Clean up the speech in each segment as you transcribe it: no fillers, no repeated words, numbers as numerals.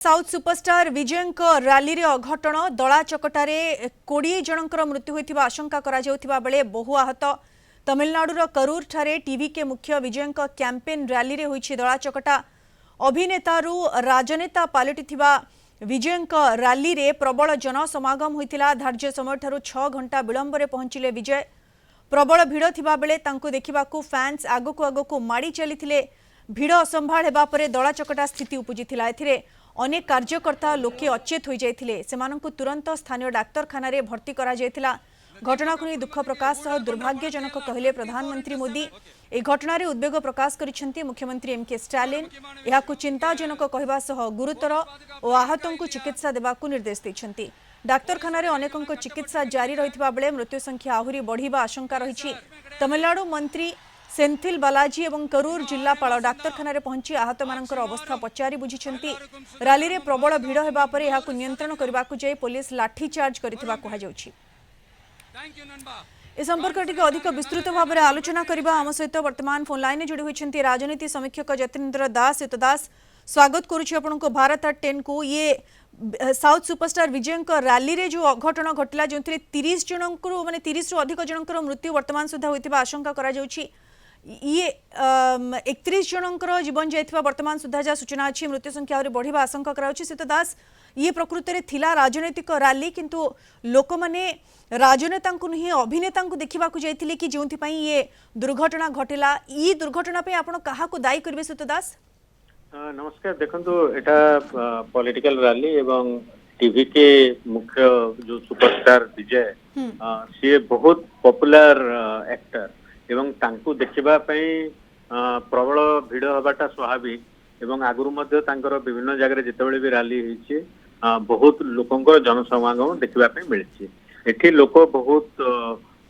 South superstar विजय rally रे अघटन दला चकटारे 20 जनकर मृत्यु होइथिबा आशंका करा जाउथिबा बेले बहु आहत। तमिलनाडुर करूर ठारे टीवी के मुख्य विजय कैंपेन रैली रे होइछि दला चकटा। अभिनेतारू राजनेता पालटिथिबा विजय रैली रे प्रबल जनसमागम होइथिला। धार्य समय ठारू 6 घंटा विलंबरे पहुंचिले विजय। प्रबल भिड़ थिबा बेले तांको देखिबाकू फैंस आगकू आगकू माड़ी चलीथिले। भिड़ असंभाळ हेबा परे दला चकटा स्थिति उपजिथिला। एथिरे अनेक कार्यकर्ता लोके अचेत हो जाइथिले। सेमानंकु तुरंत स्थानीय डाक्तरखाना रे भर्ती करा जाइथिला। घटना को दुख प्रकाश सह दुर्भाग्यजनक कहले प्रधानमंत्री मोदी। ए घटना रे उद्वेग प्रकाश करिसेंती मुख्यमंत्री एम के स्टालिन। एहाकु चिंताजनक कहबा सह गुरुतर और आहतंकु चिकित्सा देबाकु निर्देश दैछंती। डाक्तरखाना रे अनेकंक चिकित्सा जारी रहितबा बेले मृत्यु संख्या आहुरी बढ़िबा आशंका रहिछि। तमिलनाडु मंत्री सेंथिल बालाजी एवं करूर जिलापाल डाक्तरखाना रे पहुंची आहत मानकर अवस्था पचारि बुझिछंती। रैली रे प्रबल भिड़ हेबा परे एहाकु नियंत्रण करबाकु जाय पुलिस लाठी चार्ज करितबा कहा जाउछि। ए संपर्क टिके अधिक विस्तृत भाव में आलोचना करबा आम सहित वर्तमान फोन लाइन जोड़ी होइछंती राजनीति समीक्षक जतेंद्र दास। दास स्वागत करूछि आपनको भारत एट 10 को। ये साउथ सुपरस्टार विजय रैली रे जो अघटन घटला जो 30 जनकर माने 30 रु अधिक जनकर मृत्यु वर्तमान सुधा होइतिबा आशंका करा जाउछि। ये 31 जनकर जीवन जाइथिबा वर्तमान सुधा जा सूचना अछि। मृत्यु संख्या और बढ़िबा आशंका कराउछि। सीता दास ये प्रकृत रे थिला राजनैतिक रैली किंतु लोक माने राजनेता को नहीं अभिनेता को देखा जाइथिले कि जोंथि पई ये दुर्घटना घटिला। ई दुर्घटना पे आपण काहा को दायी करबे सीता दास? नमस्कार। देखंतु एटा पॉलिटिकल रैली एवं टीवी के मुख्य जो सुपरस्टार विजय सी बहुत पॉपुलर एक्टर एवं तांकु देखिबा पई प्रबल भिड़ हबाटा स्वाभाविक एवं आगुरु मध्य तांकर विभिन्न जगह जितेबेले भी रैली होइछि बहुत लोकंकर जनसमागम देखिबा पई मिलछि। एठी लोक बहुत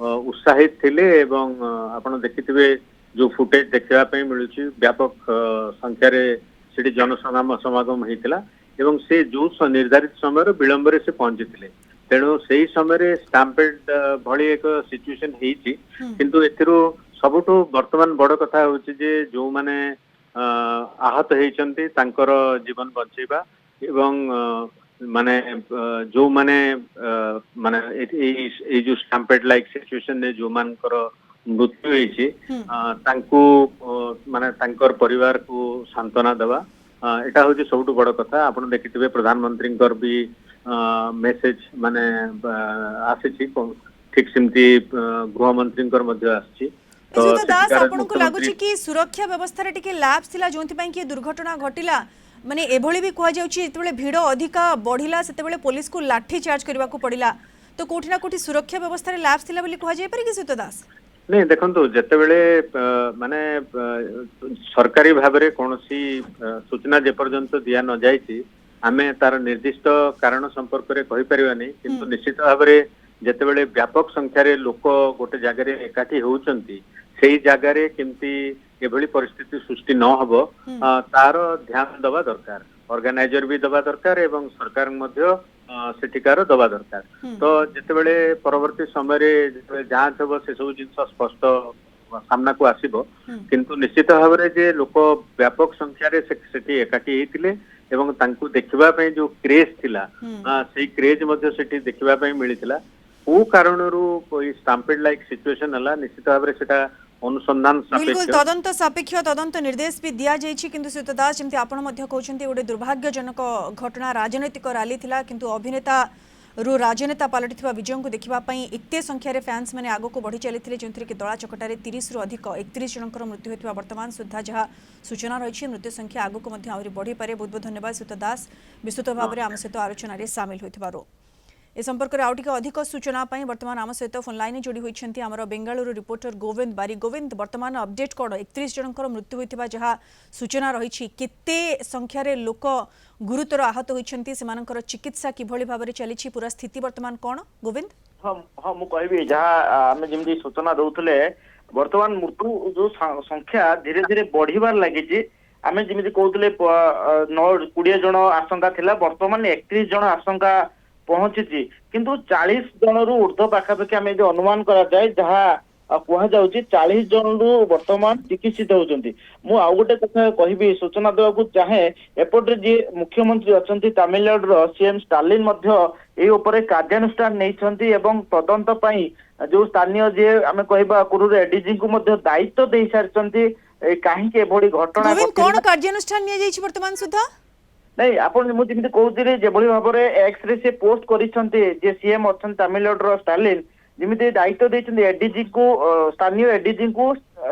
उत्साहित थिले एवं आपण देखिथिबे जो फुटेज देखिबा पई मिलुछि व्यापक संख्या रे सेठी जनसमागम होइतिला एवं से जो निर्धारित समय विलंब से पहुंचीथिले। तेणु से समय स्टाम्पेड भली एक सिचुएशन हेछि किंतु एथिरो सबुठो वर्तमान बड़ कथा होछि जे जो माने आहत हेइचंती तांकर जीवन बचेबा एवं माने जो माने माने ए जो स्टाम्पेड लाइक सिचुएशन ने जो मानकर मृत्यु होइछि तांकू माने तांकर परिवार को सांत्वना देवा एटा होछि सबुठो बड़ कथा। आपण देखिथिबे प्रधानमंत्री भी मेसेज माने आसीछि ठीक सिमती गृह मंत्री मध्य आछि। तो दास आपण को लागुछि कि सुरक्षा व्यवस्था रे टिके लैप्स थिला जोंथि पई कि दुर्घटना घटिला। माने एभली भी कहा जाउछि जेतेबेले भिड़ अधिका बढ़िला सेतेबेले पुलिस को लाठी चार्ज करबा को पड़िला। तो कोठी ना कोठी सुरक्षा व्यवस्था रे लैप्स थिला बोली कहा जाय पारे कि सीता दास? नहीं देखंतु जेतेबेले माने सरकारी भाबरे कोनोसी सूचना जे पर्यंत दिया न जायछि आमे तार निर्दिष्ट कारण संपर्क रे कहि परिबानी किंतु निश्चित भाबरे जेतेबेले व्यापक संख्या रे लोक गोटे जगह रे एकाठी होउचंती सेही जगह रे केमती एभली परिस्थिति सृष्टि न हबो तार ध्यान दबा दरकार। ऑर्गेनाइजर भी दबा दरकार एवं सरकार मध्य सेठिकार दबा दरकार। तो जेतेबेले परवर्ती समय रे जांच हबो से सब जिंस स्पष्ट सामना को आसीबो किंतु निश्चित भाव रे जे लोक व्यापक संख्या रे सेठी एकाठी हेतिले एवं तांकु देखिबा पई जो क्रेज थिला सेही क्रेज मध्य सेठी देखिबा पई मिलिथिला। ओ कारणरू कोई स्टाम्पेड लाइक सिचुएशन हला निश्चित भाव रे सेटा अनुसंधान बिल्कुल तदंत सापेक्ष तदंत निर्देश भी दिया जाइछि किंतु सीता दास जेमति आपण मध्य कहउछन्ती ओडे दुर्भाग्यजनक घटना राजनैतिक रैली थिला किंतु अभिनेता रु राजनेता पालटिथिबा विजय को देखिबा पई एते संख्या रे फैंस माने आगो को बढ़ी चलीथिले जोंथि कि दला चकटारे 30 रु अधिक 31 जनकर मृत्यु होइथिबा वर्तमान सुद्धा जहा सूचना रहिछि। मृत्यु संख्या आगो को मध्य आउरी बढ़ी पारे। बहुत बहुत धन्यवाद सीता दास विस्तृत भाव में आम सहित आलोचना रे शामिल होइथिबारो। ए संपर्क में आउटिक अधिक सूचना पाई वर्तमान आम सहित फोन लाइन जोड़ी होइछन्ती आमर बेंगालुरु रिपोर्टर गोविंद बारी। गोविंद वर्तमान अपडेट कोड 31 जनकर मृत्यु होइथिबा जहा सूचना रहिछि केते संख्या रे लोक गुरुतर आहत होइछन्ती सेमानकर चिकित्सा किभली भाबरे चलिछि पूरा स्थिति वर्तमान कोन गोविंद? हां मु कहबी जहा आमे जेमदी सूचना दउथले वर्तमान मृत्यु जो संख्या धीरे धीरे बढ़िबार लागिछि। आमे जेमदी कहउथले 20 जन आशंका थिला वर्तमान 31 जन आशंका पहुंची किंतु 40 जन रु ऊर्ध्व पाखापाखि आम अनुमान करा जाए जहाँ କୁହାଯାଉଛି 40 ଜଣରୁ ବର୍ତ୍ତମାନ ଚିକିତ୍ସିତ ହଉଛନ୍ତି। ମୁଁ ଆଉ ଗୋଟେ କଥା କହିବି, ସୂଚନା ଦେବାକୁ ଚାହେଁ, ଏପଟରେ ଯିଏ ମୁଖ୍ୟମନ୍ତ୍ରୀ ଅଛନ୍ତି ତାମିଲନାଡୁର ସିଏମ ଷ୍ଟାଲିନ ମଧ୍ୟ ଏହି ଉପରେ କାର୍ଯ୍ୟାନୁଷ୍ଠାନ ନେଇଛନ୍ତି ଏବଂ ତଦନ୍ତ ପାଇଁ ଯୋଉ ସ୍ଥାନୀୟ ଯିଏ ଆମେ କହିବା କୁରୁର ଏଡିଜିଙ୍କୁ ମଧ୍ୟ ଦାୟିତ୍ୱ ଦେଇ ସାରିଛନ୍ତି କାହିଁକି ଏଭଳି ଘଟଣା ଗୋବିନ୍ଦ ଘଟିଲା। କଣ କାର୍ଯ୍ୟାନୁଷ୍ଠାନ ନିଆଯାଇଛି ବର୍ତ୍ତମାନ ସୁଦ୍ଧା? ନାଇଁ ଆପଣ ମୁଁ ଯେମିତି କହୁଥିଲି ଯେଭଳି ଭାବରେ ଏକ୍ସ ରେ ସେ ପୋଷ୍ଟ କରିଛନ୍ତି ଯେ ସିଏମ ଅଛନ୍ତି ତାମିଲନାଡୁର ଷ୍ଟାଲିନ ଯେମିତି ଦାୟିତ୍ୱ ଦେଇଛନ୍ତି ଏଡିଜି କୁ, ସ୍ଥାନୀୟ ଏଡିଜି କୁ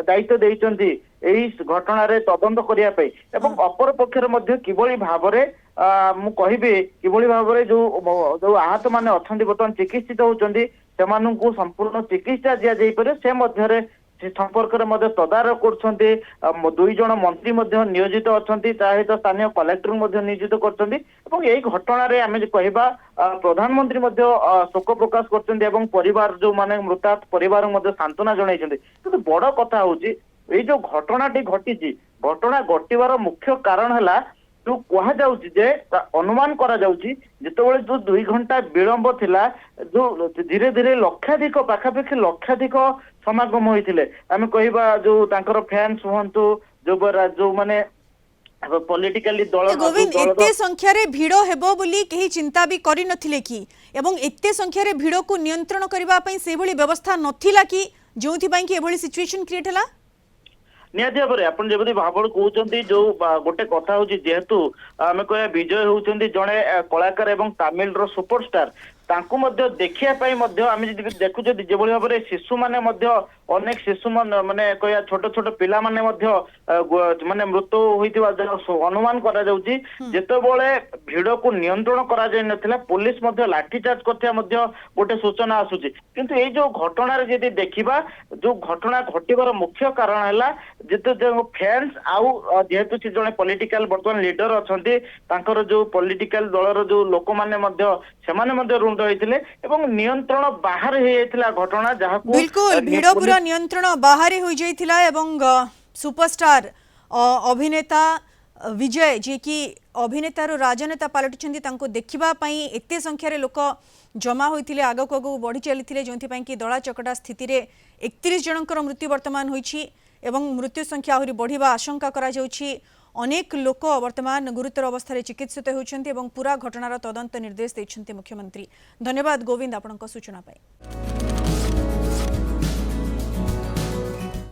ଦାୟିତ୍ୱ ଦେଇଛନ୍ତି ଏହି ଘଟଣାରେ ତଦନ୍ତ କରିବା ପାଇଁ ଏବଂ ଅପର ପକ୍ଷରେ ମଧ୍ୟ କିଭଳି ଭାବରେ ମୁଁ କହିବି କିଭଳି ଭାବରେ ଯୋଉ ଆହତ ମାନେ ଅଛନ୍ତି ବର୍ତ୍ତମାନ ଚିକିତ୍ସିତ ହଉଛନ୍ତି ସେମାନଙ୍କୁ ସମ୍ପୂର୍ଣ୍ଣ ଚିକିତ୍ସା ଦିଆଯାଇପାରେ ସେ ମଧ୍ୟରେ ସେ ସମ୍ପର୍କରେ ମଧ୍ୟ ତଦାରଖ କରୁଛନ୍ତି। 2 ଜଣ ମନ୍ତ୍ରୀ ମଧ୍ୟ ନିୟୋଜିତ ଅଛନ୍ତି, ତା ସହିତ ସ୍ଥାନୀୟ କଲେକ୍ଟର ମଧ୍ୟ ନିୟୋଜିତ କରୁଛନ୍ତି ଏବଂ ଏହି ଘଟଣାରେ ଆମେ କହିବା ପ୍ରଧାନମନ୍ତ୍ରୀ ମଧ୍ୟ ଶୋକ ପ୍ରକାଶ କରୁଛନ୍ତି ଏବଂ ପରିବାର ଯୋଉମାନେ ମୃତାହତ ପରିବାର ମଧ୍ୟ ସାନ୍ତ୍ୱନା ଜଣାଇଛନ୍ତି। କିନ୍ତୁ ବଡ କଥା ହଉଛି ଏଇ ଯୋଉ ଘଟଣାଟି ଘଟିଛି, ଘଟଣା ଘଟିବାର ମୁଖ୍ୟ କାରଣ ହେଲା ଯୋଉ କୁହାଯାଉଛି ଯେ ଅନୁମାନ କରାଯାଉଛି ଯେତେବେଳେ ଯୋଉ 2 ଘଣ୍ଟା ବିଳମ୍ବ ଥିଲା, ଯୋଉ ଧୀରେ ଧୀରେ ଲକ୍ଷାଧିକ ପାଖାପାଖି ଲକ୍ଷାଧିକ ସମାଗମ ହୋଇଥିଲେ। ଆମେ କହିବା ଯୋଉ ତାଙ୍କର ଫ୍ୟାନ୍ସ ହୁଅନ୍ତୁ ଯୋଉମାନେ ପଲିଟିକାଲି ଦଳ ଗୋବିନ୍ଦ ଏତେ ସଂଖ୍ୟାରେ ଭିଡ଼ ହେବ ବୋଲି କେହି ଚିନ୍ତା ବି କରିନଥିଲେ କି? ଏବଂ ଏତେ ସଂଖ୍ୟାରେ ଭିଡ଼କୁ ନିୟନ୍ତ୍ରଣ କରିବା ପାଇଁ ସେଭଳି ବ୍ୟବସ୍ଥା ନଥିଲା କି ଯେଉଁଥିପାଇଁ କି ଏଭଳି ସିଚୁଏସନ କ୍ରିଏଟ୍ ହେଲା? ନିହାତି ଭାବରେ ଆପଣ ଯେମିତି ଭାବରେ କହୁଛନ୍ତି, ଯୋଉ ଗୋଟେ କଥା ହଉଛି ଯେହେତୁ ଆମେ କହିବା ବିଜୟ ହଉଛନ୍ତି ଜଣେ କଳାକାର ଏବଂ ତାମିଲର ସୁପରଷ୍ଟାର, ତାଙ୍କୁ ମଧ୍ୟ ଦେଖିବା ପାଇଁ ମଧ୍ୟ ଆମେ ଯଦି ଦେଖୁଛନ୍ତି ଯେଭଳି ଭାବରେ ଶିଶୁମାନେ ମଧ୍ୟ ଅନେକ ଶିଶୁ ମାନେ କହିବା ଛୋଟ ଛୋଟ ପିଲାମାନେ ମଧ୍ୟ ମାନେ ମୃତ୍ୟୁ ହୋଇଥିବା ଅନୁମାନ କରାଯାଉଛି। ଯେତେବେଳେ ଭିଡକୁ ନିୟନ୍ତ୍ରଣ କରାଯାଇ ନଥିଲା ପୋଲିସ ମଧ୍ୟ ଲାଠିଚାର୍ଜ କରିଥିବା ମଧ୍ୟ ଗୋଟେ ସୂଚନା ଆସୁଛି। କିନ୍ତୁ ଏଇ ଯୋଉ ଘଟଣାରେ ଯଦି ଦେଖିବା ଯୋଉ ଘଟଣା ଘଟିବାର ମୁଖ୍ୟ କାରଣ ହେଲା ଯେତେ ଯୋଉ ଫ୍ୟାନ୍ସ ଆଉ ଯେହେତୁ ସେ ଜଣେ ପଲିଟିକାଲ ବର୍ତ୍ତମାନ ଲିଡର ଅଛନ୍ତି, ତାଙ୍କର ଯୋଉ ପଲିଟିକାଲ ଦଳର ଯୋଉ ଲୋକମାନେ ମଧ୍ୟ ସେମାନେ ମଧ୍ୟ ରୁଣ୍ଡ ହେଇଥିଲେ ଏବଂ ନିୟନ୍ତ୍ରଣ ବାହାରେ ହେଇଯାଇଥିଲା ଘଟଣା ଯାହାକୁ बिल्कुल भिड़ पूरा नियंत्रण बाहर हो जाइथिला एवं सुपरस्टार अभिनेता विजय जी की अभिनेतार राजनेता पलटिछन्ती तांको देखिबा पई एते संख्यार लोक जमा होइथिले आगक आगक बढ़ी चलीथिले जोंथि कि दला चकटा स्थिति रे 31 जनकर मृत्यु वर्तमान होइछि एवं मृत्यु संख्या आहुरी बढ़िबा आशंका करा जाउछि। अनेक लोक वर्तमान गुरुतर अवस्था चिकित्सित होउछन्ती एवं पूरा घटनार तदंत निर्देश दैछन्ती मुख्यमंत्री। धन्यवाद गोविंद आपनक सूचना पाई।